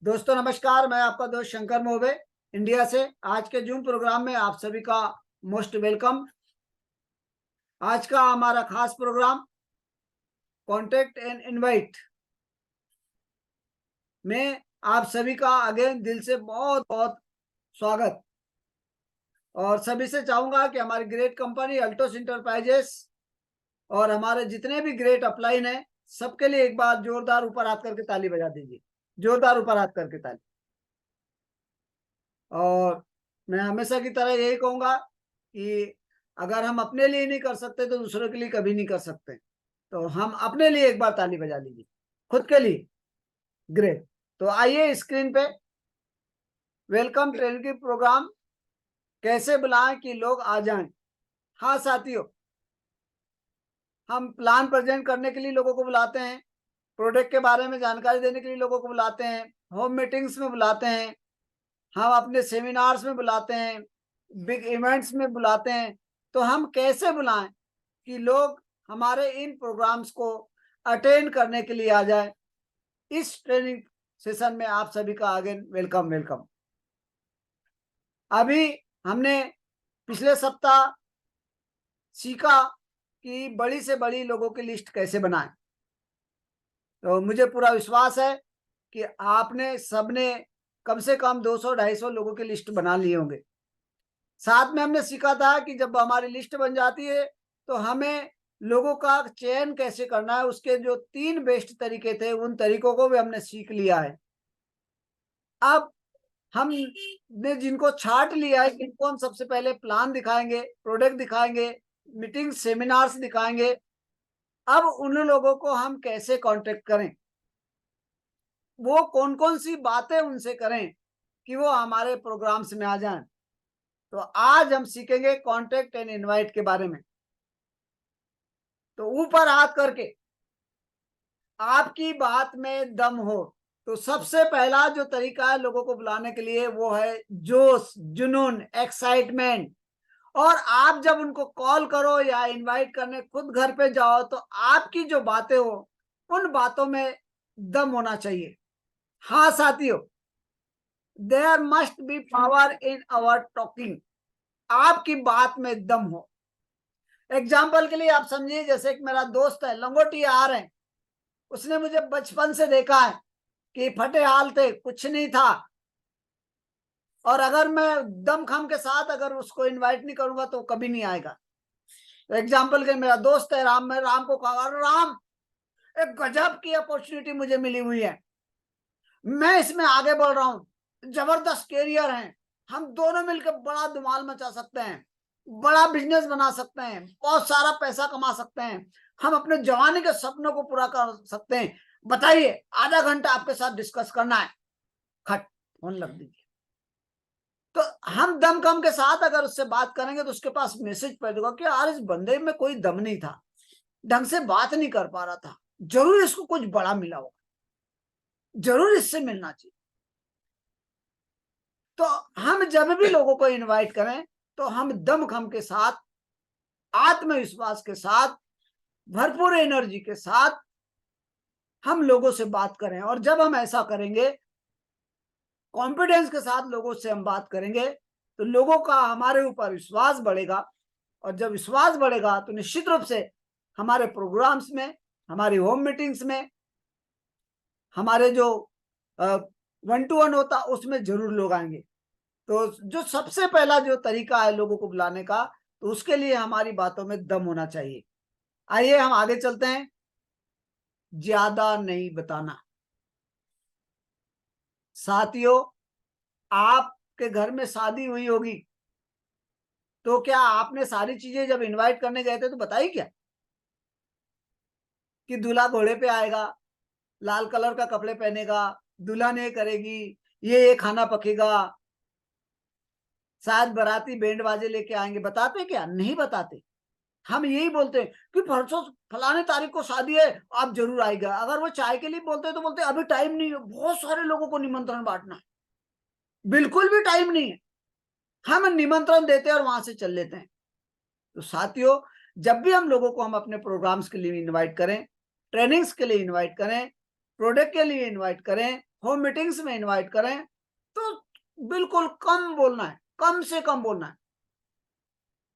दोस्तों नमस्कार, मैं आपका दोस्त शंकर मोबे इंडिया से। आज के जूम प्रोग्राम में आप सभी का मोस्ट वेलकम। आज का हमारा खास प्रोग्राम कॉन्टेक्ट एंड इनवाइट में आप सभी का अगेन दिल से बहुत बहुत स्वागत। और सभी से चाहूंगा कि हमारी ग्रेट कंपनी अल्टोस इंटरप्राइजेस और हमारे जितने भी ग्रेट अपलाइन हैं सबके लिए एक बार जोरदार ऊपर हाथ करके ताली बजा दीजिए। जोरदार ऊपर हाथ करके ताली। और मैं हमेशा की तरह यही कहूंगा कि अगर हम अपने लिए नहीं कर सकते तो दूसरों के लिए कभी नहीं कर सकते। तो हम अपने लिए एक बार ताली बजा लीजिए, खुद के लिए। ग्रेट। तो आइए स्क्रीन पे वेलकम ट्रेनिंग प्रोग्राम कैसे बुलाएं कि लोग आ जाएं। हाँ साथियों, हम प्लान प्रेजेंट करने के लिए लोगों को बुलाते हैं, प्रोडक्ट के बारे में जानकारी देने के लिए लोगों को बुलाते हैं, होम मीटिंग्स में बुलाते हैं, हम अपने सेमिनार्स में बुलाते हैं, बिग इवेंट्स में बुलाते हैं। तो हम कैसे बुलाएं कि लोग हमारे इन प्रोग्राम्स को अटेंड करने के लिए आ जाए। इस ट्रेनिंग सेशन में आप सभी का अगेन वेलकम वेलकम। अभी हमने पिछले सप्ताह सीखा कि बड़ी से बड़ी लोगों की लिस्ट कैसे बनाएं। तो मुझे पूरा विश्वास है कि आपने सबने कम से कम 200-250 लोगों की लिस्ट बना लिए होंगे। साथ में हमने सीखा था कि जब हमारी लिस्ट बन जाती है तो हमें लोगों का चयन कैसे करना है। उसके जो 3 बेस्ट तरीके थे उन तरीकों को भी हमने सीख लिया है। अब हमने जिनको छांट लिया है इनको हम सबसे पहले प्लान दिखाएंगे, प्रोडक्ट दिखाएंगे, मीटिंग सेमिनार्स दिखाएंगे। अब उन लोगों को हम कैसे कांटेक्ट करें, वो कौन कौन सी बातें उनसे करें कि वो हमारे प्रोग्राम्स में आ जाएं। तो आज हम सीखेंगे कांटेक्ट एंड इनवाइट के बारे में। तो ऊपर हाथ करके आपकी बात में दम हो। तो सबसे पहला जो तरीका है लोगों को बुलाने के लिए वो है जोश, जुनून, एक्साइटमेंट। और आप जब उनको कॉल करो या इनवाइट करने खुद घर पे जाओ तो आपकी जो बातें हो उन बातों में दम होना चाहिए। हाँ साथियों, there must be power in our talking. आपकी बात में दम हो। एग्जाम्पल के लिए आप समझिए, जैसे एक मेरा दोस्त है लंगोटी आ रहे हैं, उसने मुझे बचपन से देखा है कि फटे हाल थे, कुछ नहीं था। और अगर मैं दम खम के साथ अगर उसको इनवाइट नहीं करूंगा तो कभी नहीं आएगा। तो एग्जाम्पल के मेरा दोस्त है राम, मैं राम को कहा, राम एक गजब की अपॉर्चुनिटी मुझे मिली हुई है, मैं इसमें आगे बढ़ रहा हूं, जबरदस्त कैरियर है, हम दोनों मिलकर बड़ा धमाल मचा सकते हैं, बड़ा बिजनेस बना सकते हैं, बहुत सारा पैसा कमा सकते हैं, हम अपने जवानी के सपनों को पूरा कर सकते हैं। बताइए, आधा घंटा आपके साथ डिस्कस करना है। खट फोन लग दीजिए। तो हम दम कम के साथ अगर उससे बात करेंगे तो उसके पास मैसेज पहुंचेगा कि यार इस बंदे में कोई दम नहीं था, ढंग से बात नहीं कर पा रहा था, जरूर इसको कुछ बड़ा मिला होगा, जरूर इससे मिलना चाहिए। तो हम जब भी लोगों को इनवाइट करें तो हम दम खम के साथ, आत्मविश्वास के साथ, भरपूर एनर्जी के साथ हम लोगों से बात करें। और जब हम ऐसा करेंगे, कॉन्फिडेंस के साथ लोगों से हम बात करेंगे तो लोगों का हमारे ऊपर विश्वास बढ़ेगा। और जब विश्वास बढ़ेगा तो निश्चित रूप से हमारे प्रोग्राम्स में, हमारी होम मीटिंग्स में, हमारे जो 1-to-1 होता उसमें जरूर लोग आएंगे। तो जो सबसे पहला जो तरीका है लोगों को बुलाने का, तो उसके लिए हमारी बातों में दम होना चाहिए। आइए हम आगे चलते हैं। ज्यादा नहीं बताना। साथियों, आपके घर में शादी हुई होगी तो क्या आपने सारी चीजें जब इनवाइट करने गए थे तो बताई क्या कि दूल्हा घोड़े पे आएगा, लाल कलर का कपड़े पहनेगा, दुल्हन ये करेगी, ये खाना पकेगा, शायद बाराती बैंड बाजे लेके आएंगे। बताते क्या? नहीं बताते। हम यही बोलते हैं कि परसों फलाने तारीख को शादी है, आप जरूर आएगा। अगर वो चाय के लिए बोलते हैं तो बोलते हैं अभी टाइम नहीं है, बहुत सारे लोगों को निमंत्रण बांटना है, बिल्कुल भी टाइम नहीं है। हम निमंत्रण देते हैं और वहां से चल लेते हैं। तो साथियों, जब भी हम लोगों को हम अपने प्रोग्राम्स के लिए इनवाइट करें, ट्रेनिंग्स के लिए इनवाइट करें, प्रोडक्ट के लिए इनवाइट करें, होम मीटिंग्स में इनवाइट करें तो बिल्कुल कम बोलना है, कम से कम बोलना है।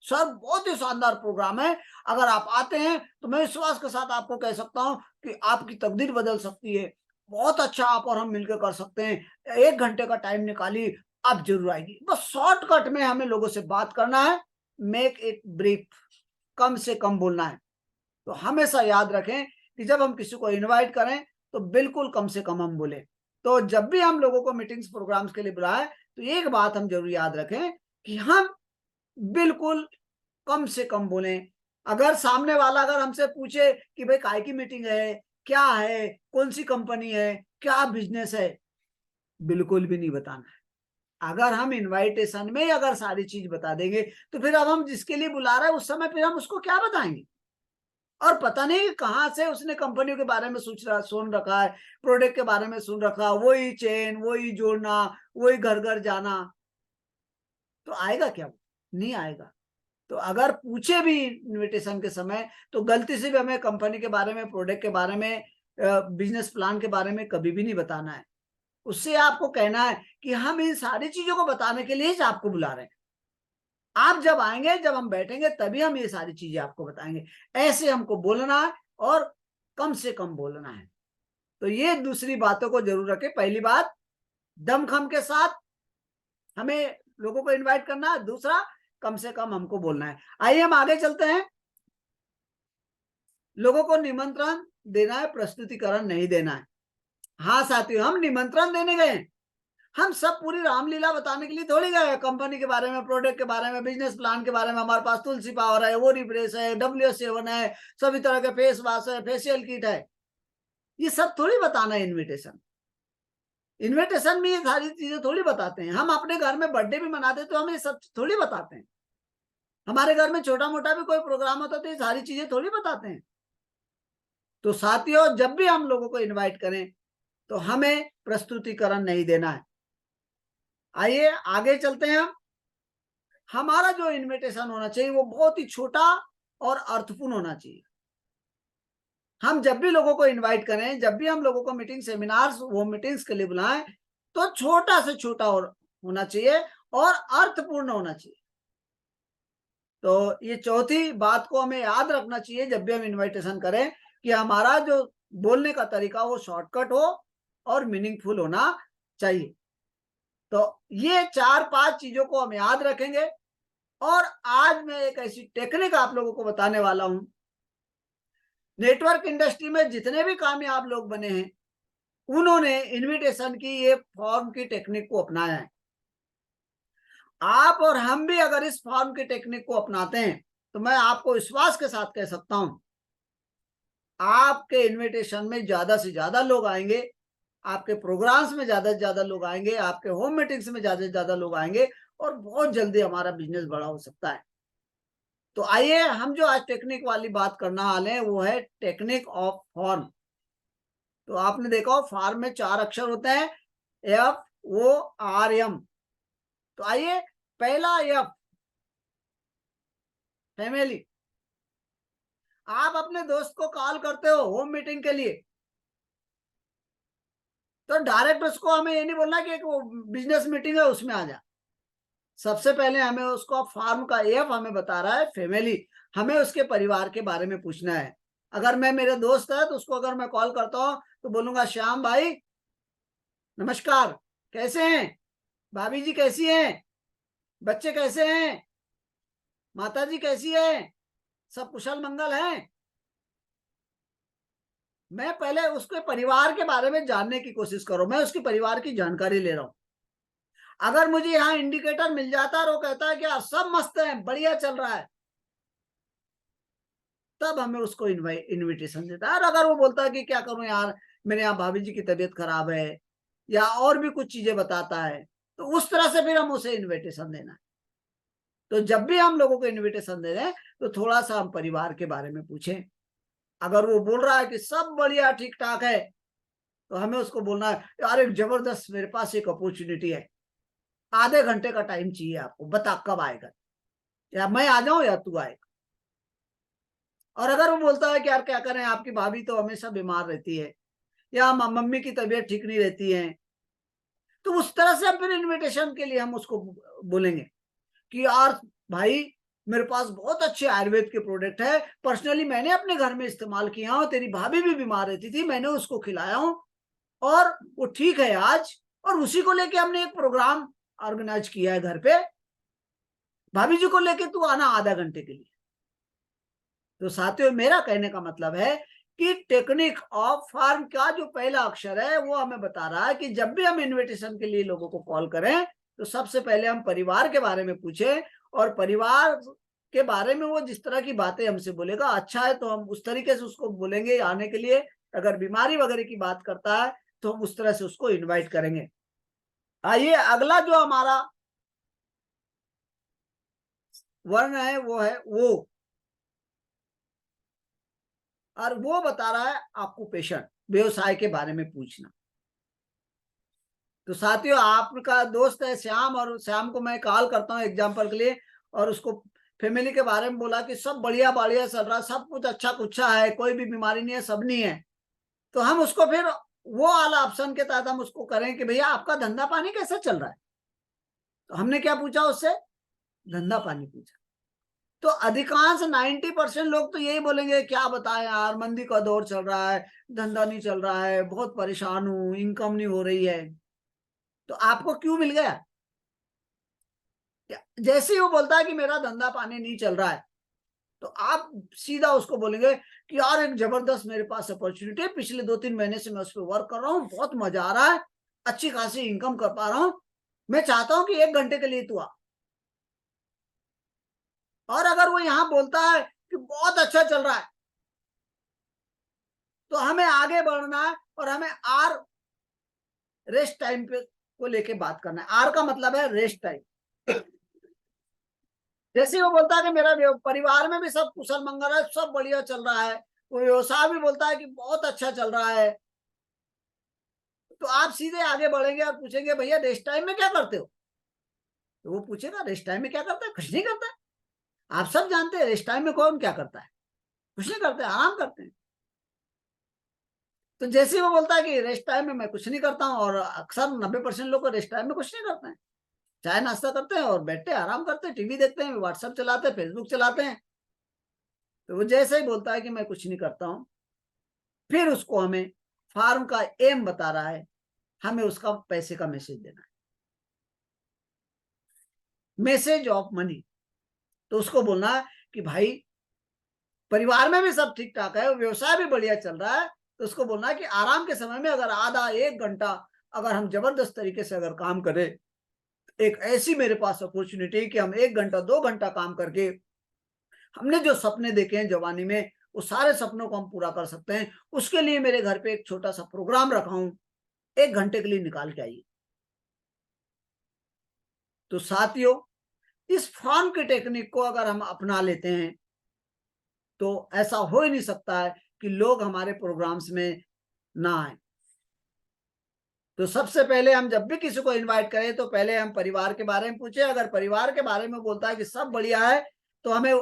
सर बहुत ही शानदार प्रोग्राम है, अगर आप आते हैं तो मैं विश्वास के साथ आपको कह सकता हूं कि आपकी तकदीर बदल सकती है। बहुत अच्छा आप और हम मिलकर कर सकते हैं। 1 घंटे का टाइम निकालिए, आप जरूर आएगी। बस शॉर्टकट में हमें लोगों से बात करना है, मेक इट ब्रीफ, कम से कम बोलना है। तो हमेशा याद रखें कि जब हम किसी को इनवाइट करें तो बिल्कुल कम से कम हम बोले। तो जब भी हम लोगों को मीटिंग्स प्रोग्राम्स के लिए बुलाएं तो एक बात हम जरूर याद रखें कि हम बिल्कुल कम से कम बोलें। अगर सामने वाला अगर हमसे पूछे कि भाई काय की मीटिंग है, क्या है, कौन सी कंपनी है, क्या बिजनेस है, बिल्कुल भी नहीं बताना है। अगर हम इनविटेशन में अगर सारी चीज बता देंगे तो फिर अब हम जिसके लिए बुला रहे हैं उस समय फिर हम उसको क्या बताएंगे। और पता नहीं कहां से उसने कंपनियों के बारे में सुन रखा है, प्रोडक्ट के बारे में सुन रखा, वही चेन, वही जोड़ना, वही घर घर जाना, तो आएगा क्या? नहीं आएगा। तो अगर पूछे भी इनविटेशन के समय तो गलती से भी हमें कंपनी के बारे में, प्रोडक्ट के बारे में, बिजनेस प्लान के बारे में कभी भी नहीं बताना है। उससे आपको कहना है कि हम इन सारी चीजों को बताने के लिए ही आपको बुला रहे हैं। आप जब आएंगे, जब हम बैठेंगे तभी हम ये सारी चीजें आपको बताएंगे। ऐसे हमको बोलना है और कम से कम बोलना है। तो ये दूसरी बातों को जरूर रखें। पहली बात, दमखम के साथ हमें लोगों को इनवाइट करना है। दूसरा, कम से कम हमको बोलना है। आइए हम आगे चलते हैं। लोगों को निमंत्रण देना है, प्रस्तुतिकरण नहीं देना है। हाँ साथियों, हम निमंत्रण देने गए, हम सब पूरी रामलीला बताने के लिए थोड़ी गए। कंपनी के बारे में, प्रोडक्ट के बारे में, बिजनेस प्लान के बारे में, हमारे पास तुलसी पावर है, वो रिफ्रेश है, WS7 है, सभी तरह के फेस वॉश है, फेशियल किट है, ये सब थोड़ी बताना है। इनविटेशन इनविटेशन में ये सारी चीजें थोड़ी बताते हैं। हम अपने घर में बर्थडे भी मनाते तो हम ये सब थोड़ी बताते हैं। हमारे घर में छोटा मोटा भी कोई प्रोग्राम होता तो ये सारी चीजें थोड़ी बताते हैं। तो साथियों, जब भी हम लोगों को इनवाइट करें तो हमें प्रस्तुतिकरण नहीं देना है। आइए आगे चलते हैं। हम हमारा जो इनविटेशन होना चाहिए वो बहुत ही छोटा और अर्थपूर्ण होना चाहिए। हम जब भी लोगों को इनवाइट करें, जब भी हम लोगों को मीटिंग, सेमिनार्स, वो मीटिंग्स के लिए बुलाएं तो छोटा से छोटा और होना चाहिए और अर्थपूर्ण होना चाहिए। तो ये चौथी बात को हमें याद रखना चाहिए जब भी हम इनविटेशन करें कि हमारा जो बोलने का तरीका वो शॉर्टकट हो और मीनिंगफुल होना चाहिए। तो ये 4-5 चीजों को हम याद रखेंगे। और आज मैं एक ऐसी टेक्निक आप लोगों को बताने वाला हूं। नेटवर्क इंडस्ट्री में जितने भी कामयाब लोग बने हैं उन्होंने इनविटेशन की ये फॉर्म की टेक्निक को अपनाया है। आप और हम भी अगर इस फॉर्म की टेक्निक को अपनाते हैं तो मैं आपको विश्वास के साथ कह सकता हूं आपके इनविटेशन में ज्यादा से ज्यादा लोग आएंगे, आपके प्रोग्राम्स में ज्यादा से ज्यादा लोग आएंगे, आपके होम मीटिंग्स में ज्यादा से ज्यादा लोग आएंगे और बहुत जल्दी हमारा बिजनेस बड़ा हो सकता है। तो आइए हम जो आज टेक्निक वाली बात करना वाले हैं वो है टेक्निक ऑफ फॉर्म। तो आपने देखा हो फॉर्म में 4 अक्षर होते हैं, FORM। तो आइए, पहला F, फैमिली। आप अपने दोस्त को कॉल करते हो होम मीटिंग के लिए तो डायरेक्ट उसको हमें ये नहीं बोलना कि एक वो बिजनेस मीटिंग है उसमें आ जा। सबसे पहले हमें उसको, फॉर्म का F हमें बता रहा है फैमिली, हमें उसके परिवार के बारे में पूछना है। अगर मैं, मेरे दोस्त है तो उसको अगर मैं कॉल करता हूं तो बोलूंगा श्याम भाई नमस्कार, कैसे हैं, भाभी जी कैसी हैं, बच्चे कैसे हैं, माता जी कैसी है, सब कुशल मंगल हैं। मैं पहले उसके परिवार के बारे में जानने की कोशिश करूं, मैं उसके परिवार की जानकारी ले रहा हूं। अगर मुझे यहाँ इंडिकेटर मिल जाता है और वो कहता है कि यार सब मस्त है, बढ़िया चल रहा है, तब हमें उसको इनविटेशन देता है। और अगर वो बोलता है कि क्या करूं यार, मेरे यहाँ भाभी जी की तबीयत खराब है या और भी कुछ चीजें बताता है, तो उस तरह से फिर हम उसे इनविटेशन देना है। तो जब भी हम लोगों को इनविटेशन दे दें तो थोड़ा सा हम परिवार के बारे में पूछें। अगर वो बोल रहा है कि सब बढ़िया ठीक ठाक है तो हमें उसको बोलना है यार एक जबरदस्त मेरे पास एक अपॉर्चुनिटी है, आधे घंटे का टाइम चाहिए आपको, बता कब आएगा, या मैं आ जाऊं या तू आएगा। और अगर वो बोलता है कि यार क्या करें, आपकी भाभी तो हमेशा बीमार रहती है या मम्मी की तबीयत ठीक नहीं रहती है, तो उस तरह से हम फिर इनविटेशन के लिए हम उसको बोलेंगे कि यार भाई, मेरे पास बहुत अच्छे आयुर्वेद के प्रोडक्ट है, पर्सनली मैंने अपने घर में इस्तेमाल किया हूं, तेरी भाभी भी बीमार रहती थी, मैंने उसको खिलाया हूं और वो ठीक है आज। और उसी को लेके हमने एक प्रोग्राम ऑर्गेनाइज किया है घर पे, भाभी जी को लेके तू आना आधा घंटे के लिए। तो साथियों, मेरा कहने का मतलब है कि टेक्निक ऑफ फार्म का जो पहला अक्षर है वो हमें बता रहा है कि जब भी हम इनविटेशन के लिए लोगों को कॉल करें तो सबसे पहले हम परिवार के बारे में पूछें, और परिवार के बारे में वो जिस तरह की बातें हमसे बोलेगा अच्छा है तो हम उस तरीके से उसको बोलेंगे आने के लिए। अगर बीमारी वगैरह की बात करता है तो हम उस तरह से उसको इन्वाइट करेंगे। आइए, अगला जो हमारा वर्ण है वो है वो, और वो बता रहा है ऑक्यूपेशन, व्यवसाय के बारे में पूछना। तो साथियों, आपका दोस्त है श्याम, और श्याम को मैं कॉल करता हूँ एग्जाम्पल के लिए, और उसको फैमिली के बारे में बोला कि सब बढ़िया बढ़िया चल रहा है, सब कुछ अच्छा कुच्छा है, कोई भी बीमारी नहीं है, सब नहीं है। तो हम उसको फिर वो वाला ऑप्शन के तहत हम उसको करें कि भैया आपका धंधा पानी कैसे चल रहा है। तो हमने क्या पूछा उससे? धंधा पानी पूछा। तो अधिकांश 90% लोग तो यही बोलेंगे क्या बताएं यार, मंदी का दौर चल रहा है, धंधा नहीं चल रहा है, बहुत परेशान हूं, इनकम नहीं हो रही है। तो आपको क्यों मिल गया? जैसे ही वो बोलता है कि मेरा धंधा पानी नहीं चल रहा है, तो आप सीधा उसको बोलेंगे कि यार एक जबरदस्त मेरे पास अपॉर्चुनिटी है, पिछले 2-3 महीने से मैं उस पर वर्क कर रहा हूँ, बहुत मजा आ रहा है, अच्छी खासी इनकम कर पा रहा हूँ, मैं चाहता हूं कि 1 घंटे के लिए तू आ। और अगर वो यहाँ बोलता है कि बहुत अच्छा चल रहा है, तो हमें आगे बढ़ना है और हमें आर, रेस्ट टाइम पे को लेके बात करना है। आर का मतलब है रेस्ट टाइम। जैसे वो बोलता है कि मेरा परिवार में भी सब कुशल मंगल है, सब बढ़िया चल रहा है, वो व्यवसाय भी बोलता है कि बहुत अच्छा चल रहा है, तो आप सीधे आगे बढ़ेंगे और पूछेंगे भैया रेस्ट टाइम में क्या करते हो? तो वो पूछेगा रेस्ट टाइम में क्या करता है? कुछ नहीं करता है। आप सब जानते हैं रेस्ट टाइम में कौन क्या करता है? कुछ नहीं करते, आराम करते हैं। तो जैसे वो बोलता है कि रेस्ट टाइम में मैं कुछ नहीं करता हूँ, और अक्सर 90% लोग रेस्ट टाइम में कुछ नहीं करते हैं, चाय नाश्ता करते हैं और बैठते हैं, आराम करते हैं, टीवी देखते हैं, व्हाट्सएप चलाते हैं, फेसबुक चलाते हैं। तो वो जैसे ही बोलता है कि मैं कुछ नहीं करता हूँ, फिर उसको हमें फार्म का एम बता रहा है, हमें उसका पैसे का मैसेज देना है, मैसेज ऑफ मनी। तो उसको बोलना है कि भाई परिवार में भी सब ठीक ठाक है, व्यवसाय भी बढ़िया चल रहा है, तो उसको बोलना है कि आराम के समय में अगर आधा 1 घंटा अगर हम जबरदस्त तरीके से अगर काम करें, एक ऐसी मेरे पास अपॉर्चुनिटी कि हम 1 घंटा 2 घंटा काम करके हमने जो सपने देखे हैं जवानी में, वो सारे सपनों को हम पूरा कर सकते हैं। उसके लिए मेरे घर पे एक छोटा सा प्रोग्राम रखा हूं, 1 घंटे के लिए निकाल के आइए। तो साथियों, इस फॉर्म की टेक्निक को अगर हम अपना लेते हैं तो ऐसा हो ही नहीं सकता है कि लोग हमारे प्रोग्राम्स में ना आए। तो सबसे पहले हम जब भी किसी को इनवाइट करें तो पहले हम परिवार के बारे में पूछे, अगर परिवार के बारे में बोलता है कि सब बढ़िया है तो हमें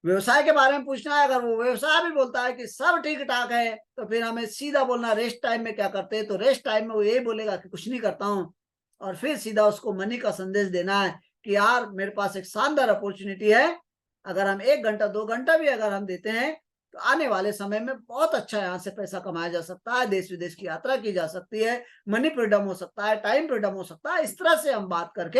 व्यवसाय के बारे में पूछना है। अगर वो व्यवसाय भी बोलता है कि सब ठीक ठाक है तो फिर हमें सीधा बोलना रेस्ट टाइम में क्या करते हैं, तो रेस्ट टाइम में वो यही बोलेगा कि कुछ नहीं करता हूँ, और फिर सीधा उसको मनी का संदेश देना है कि यार मेरे पास एक शानदार अपॉर्चुनिटी है, अगर हम 1 घंटा 2 घंटा भी अगर हम देते हैं तो आने वाले समय में बहुत अच्छा यहाँ से पैसा कमाया जा सकता है, देश विदेश की यात्रा की जा सकती है, मनी फ्रीडम हो सकता है, टाइम फ्रीडम हो सकता है। इस तरह से हम बात करके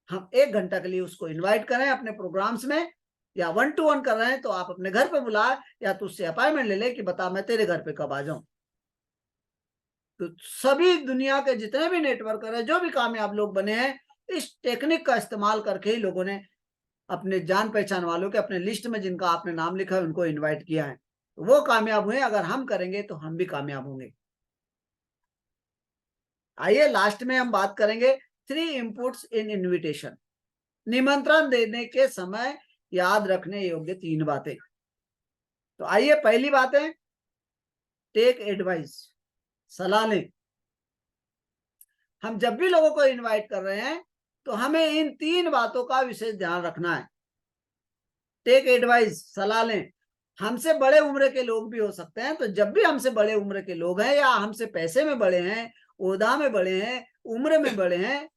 हम 1 घंटा के लिए उसको इन्वाइट करें अपने प्रोग्राम्स में, या 1-to-1 कर रहे हैं तो आप अपने घर पे बुलाए, या तो उससे अपॉइंटमेंट ले ले कि बता मैं तेरे घर पे कब आ जाऊं। तो सभी दुनिया के जितने भी नेटवर्कर है, जो भी कामयाब लोग बने हैं, इस टेक्निक का इस्तेमाल करके ही लोगों ने अपने जान पहचान वालों के अपने लिस्ट में जिनका आपने नाम लिखा है उनको इन्वाइट किया है, तो वो कामयाब हुए। अगर हम करेंगे तो हम भी कामयाब होंगे। आइए लास्ट में हम बात करेंगे 3 इनपुट्स इन इनविटेशन, निमंत्रण देने के समय याद रखने योग्य 3 बातें। तो आइए, पहली बात है टेक एडवाइस, सलाह लें। हम जब भी लोगों को इनवाइट कर रहे हैं तो हमें इन 3 बातों का विशेष ध्यान रखना है। टेक एडवाइस, सलाह लें। हमसे बड़े उम्र के लोग भी हो सकते हैं। तो जब भी हमसे बड़े उम्र के लोग हैं या हमसे पैसे में बड़े हैं, ओहदा में बड़े हैं, उम्र में बड़े हैं,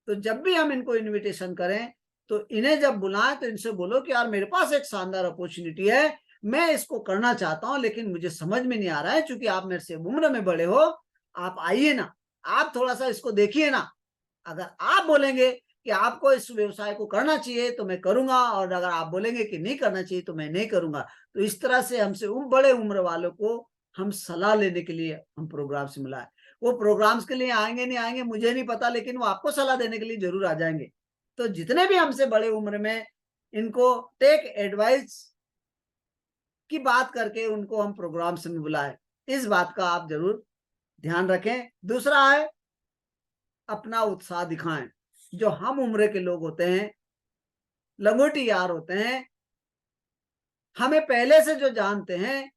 तो जब भी हम इनको इनविटेशन करें तो इन्हें जब बुलाएं तो इनसे बोलो कि यार मेरे पास एक शानदार अपॉर्चुनिटी है, मैं इसको करना चाहता हूं लेकिन मुझे समझ में नहीं आ रहा है, क्योंकि आप मेरे से उम्र में बड़े हो, आप आइए ना, आप थोड़ा सा इसको देखिए ना। अगर आप बोलेंगे कि आपको इस व्यवसाय को करना चाहिए तो मैं करूंगा, और अगर आप बोलेंगे कि नहीं करना चाहिए तो मैं नहीं करूंगा। तो इस तरह से हमसे बड़े उम्र वालों को हम सलाह लेने के लिए हम प्रोग्राम से मिलाए। वो प्रोग्राम्स के लिए आएंगे नहीं आएंगे मुझे नहीं पता, लेकिन वो आपको सलाह देने के लिए जरूर आ जाएंगे। तो जितने भी हमसे बड़े उम्र में, इनको टेक एडवाइस की बात करके उनको हम प्रोग्राम से बुलाए, इस बात का आप जरूर ध्यान रखें। दूसरा है अपना उत्साह दिखाएं। जो हम उम्र के लोग होते हैं, लंगोटी यार होते हैं, हमें पहले से जो जानते हैं,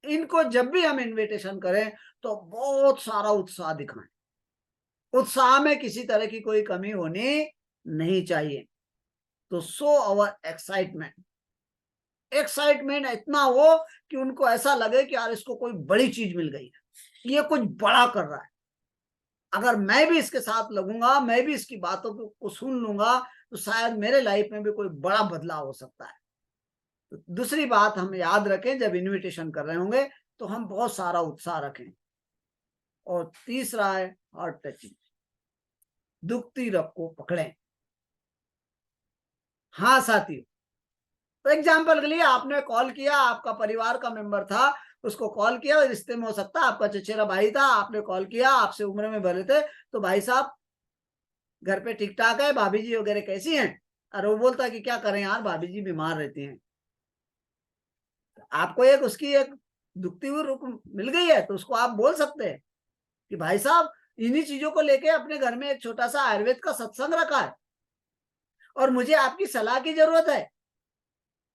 इनको जब भी हम इनविटेशन करें तो बहुत सारा उत्साह दिखाएं। उत्साह में किसी तरह की कोई कमी होनी नहीं चाहिए। तो शो अवर एक्साइटमेंट, एक्साइटमेंट इतना हो कि उनको ऐसा लगे कि यार इसको कोई बड़ी चीज मिल गई है, ये कुछ बड़ा कर रहा है, अगर मैं भी इसके साथ लगूंगा, मैं भी इसकी बातों को सुन लूंगा, तो शायद मेरे लाइफ में भी कोई बड़ा बदलाव हो सकता है। तो दूसरी बात हम याद रखें, जब इनविटेशन कर रहे होंगे तो हम बहुत सारा उत्साह रखें। और तीसरा है हार्ट टचिंग, दुखती रग को पकड़ें। हाँ साथियों, तो एग्जाम्पल के लिए आपने कॉल किया, आपका परिवार का मेंबर था, उसको कॉल किया, रिश्ते में हो सकता है आपका चचेरा भाई था, आपने कॉल किया, आपसे उम्र में बड़े थे, तो भाई साहब घर पे ठीक ठाक है, भाभी जी वगैरह कैसी हैं? और वो बोलता कि क्या करें यार, भाभी जी बीमार रहती हैं। आपको एक उसकी एक दुखती हुई रुक मिल गई है, तो उसको आप बोल सकते हैं कि भाई साहब इन्हीं चीजों को लेके अपने घर में एक छोटा सा आयुर्वेद का सत्संग रखा है और मुझे आपकी सलाह की जरूरत है,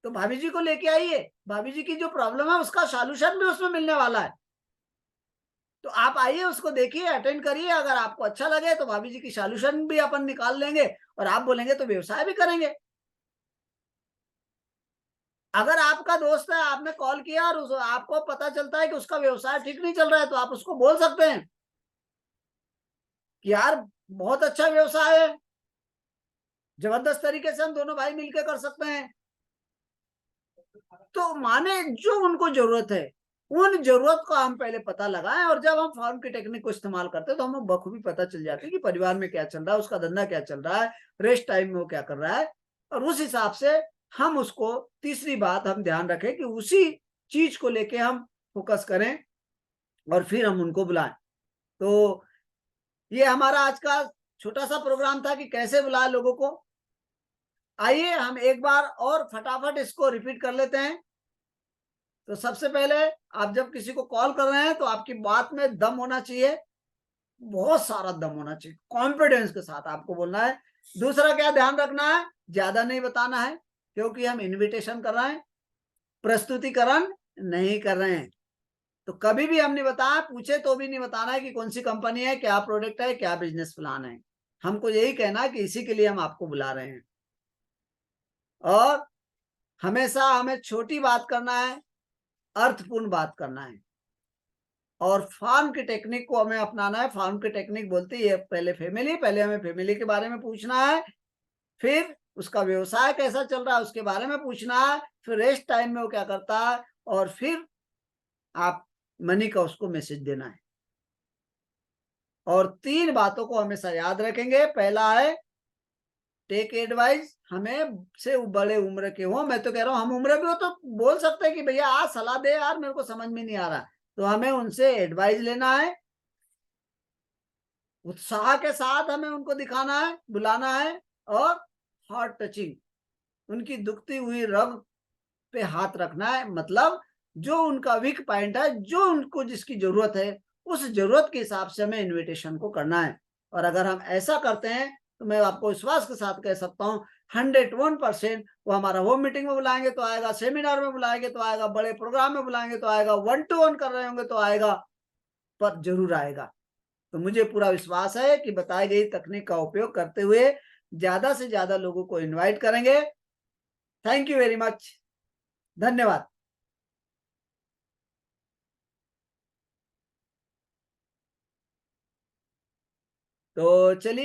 तो भाभी जी को लेके आइए, भाभी जी की जो प्रॉब्लम है उसका सॉल्यूशन भी उसमें मिलने वाला है। तो आप आइए, उसको देखिए, अटेंड करिए, अगर आपको अच्छा लगे तो भाभी जी की सॉल्यूशन भी अपन निकाल लेंगे, और आप बोलेंगे तो व्यवसाय भी करेंगे। अगर आपका दोस्त है, आपने कॉल किया और आपको पता चलता है कि उसका व्यवसाय ठीक नहीं चल रहा है, तो आप उसको बोल सकते हैं कि यार बहुत अच्छा व्यवसाय है, जबरदस्त तरीके से हम दोनों भाई मिलकर कर सकते हैं। तो माने जो उनको जरूरत है, उन जरूरत को हम पहले पता लगाएं, और जब हम फॉर्म की टेक्निक को इस्तेमाल करते हैं तो हमें बखूबी पता चल जाती है कि परिवार में क्या चल रहा है, उसका धंधा क्या चल रहा है, रेस्ट टाइम में वो क्या कर रहा है, और उस हिसाब से हम उसको, तीसरी बात हम ध्यान रखें कि उसी चीज को लेके हम फोकस करें और फिर हम उनको बुलाएं। तो ये हमारा आज का छोटा सा प्रोग्राम था कि कैसे बुलाए लोगों को। आइए हम एक बार और फटाफट इसको रिपीट कर लेते हैं। तो सबसे पहले, आप जब किसी को कॉल कर रहे हैं तो आपकी बात में दम होना चाहिए, बहुत सारा दम होना चाहिए, कॉन्फिडेंस के साथ आपको बोलना है। दूसरा क्या ध्यान रखना है, ज्यादा नहीं बताना है, क्योंकि हम इनविटेशन कर रहे हैं, प्रस्तुतिकरण नहीं कर रहे हैं। तो कभी भी हम नहीं बताया, पूछे तो भी नहीं बताना है कि कौन सी कंपनी है, क्या प्रोडक्ट है, क्या बिजनेस प्लान है। हमको यही कहना है कि इसी के लिए हम आपको बुला रहे हैं। और हमेशा हमें छोटी बात करना है, अर्थपूर्ण बात करना है, और फार्म की टेक्निक को हमें अपनाना है। फार्म की टेक्निक बोलती है पहले फैमिली, पहले हमें फैमिली के बारे में पूछना है, फिर उसका व्यवसाय कैसा चल रहा है उसके बारे में पूछना है, फिर रेस्ट टाइम में वो क्या करता है, और फिर आप मनी का उसको मैसेज देना है। और 3 बातों को हमेशा याद रखेंगे। पहला है टेक एडवाइस, हमें से बड़े उम्र के हो, मैं तो कह रहा हूं हम उम्र भी हो तो बोल सकते हैं कि भैया आज सलाह दे यार, मेरे को समझ में नहीं आ रहा, तो हमें उनसे एडवाइस लेना है। उत्साह के साथ हमें उनको दिखाना है, बुलाना है। और हार्ट टचिंग, उनकी दुखती हुई रग पे हाथ रखना है, मतलब जो उनका वीक पॉइंट है, जो उनको जिसकी जरूरत है, उस जरूरत के हिसाब से हमें इनविटेशन को करना है। और अगर हम ऐसा करते हैं तो मैं आपको विश्वास के साथ कह सकता हूँ 101% वो हमारा होम मीटिंग में बुलाएंगे तो आएगा, सेमिनार में बुलाएंगे तो आएगा, बड़े प्रोग्राम में बुलाएंगे तो आएगा, 1-to-1 कर रहे होंगे तो आएगा, पर जरूर आएगा। तो मुझे पूरा विश्वास है कि बताई गई तकनीक का उपयोग करते हुए ज्यादा से ज्यादा लोगों को इनवाइट करेंगे। Thank you very much. धन्यवाद। तो चलिए